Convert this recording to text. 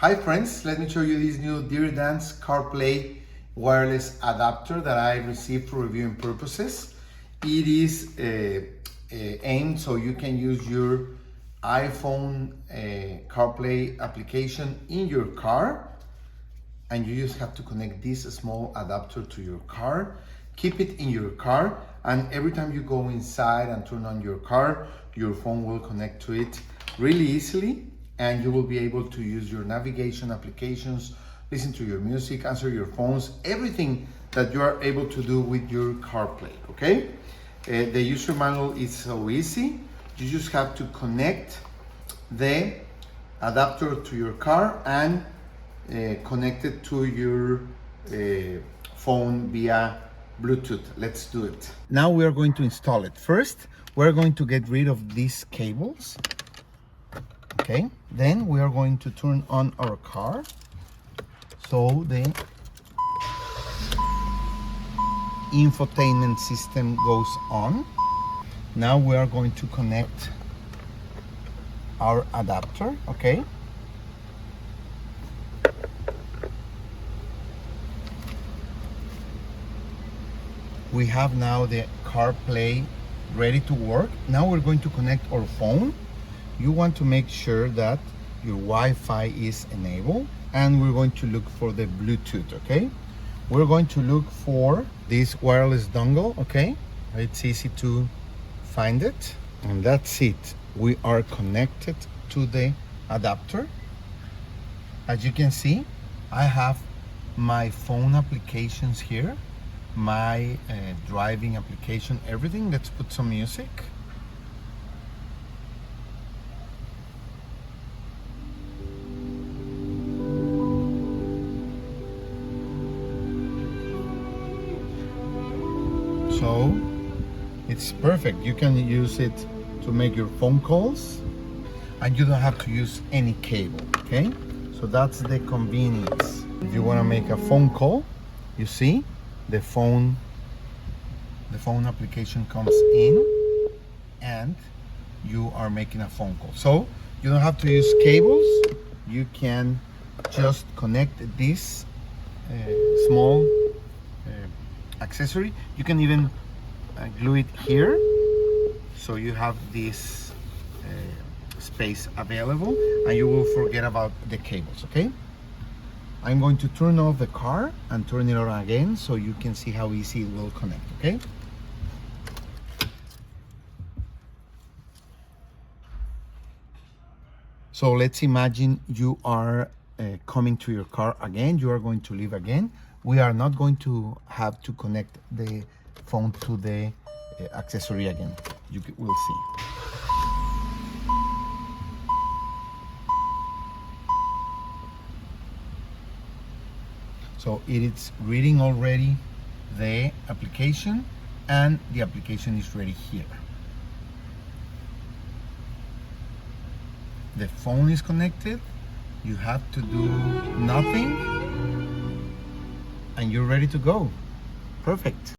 Hi friends, let me show you this new Deerdance CarPlay wireless adapter that I received for reviewing purposes. It is aimed so you can use your iPhone CarPlay application in your car, and you just have to connect this small adapter to your car. Keep it in your car, and every time you go inside and turn on your car, your phone will connect to it really easily, and you will be able to use your navigation applications, listen to your music, answer your phones, everything that you are able to do with your CarPlay, okay? The user manual is so easy. You just have to connect the adapter to your car and connect it to your phone via Bluetooth. Let's do it. Now we are going to install it. First, we're going to get rid of these cables. Okay, then we are going to turn on our car so the infotainment system goes on. Now we are going to connect our adapter, okay? We have now the CarPlay ready to work. Now we're going to connect our phone. You want to make sure that your Wi-Fi is enabled, and we're going to look for the Bluetooth, okay? We're going to look for this wireless dongle, okay? It's easy to find it, and that's it. We are connected to the adapter. As you can see, I have my phone applications here, my driving application, everything. Let's put some music. So it's perfect. You can use it to make your phone calls, and you don't have to use any cable, okay? So that's the convenience. If you want to make a phone call, you see the phone application comes in and you are making a phone call. So you don't have to use cables. You can just connect this small accessory. You can even glue it here, so you have this space available and you will forget about the cables, okay? I'm going to turn off the car and turn it on again so you can see how easy it will connect, okay? So let's imagine you are coming to your car again. You are going to leave again. We are not going to have to connect the phone to the accessory again. You will see. So it is reading already the application, and the application is ready here. The phone is connected. You have to do nothing, and you're ready to go. Perfect.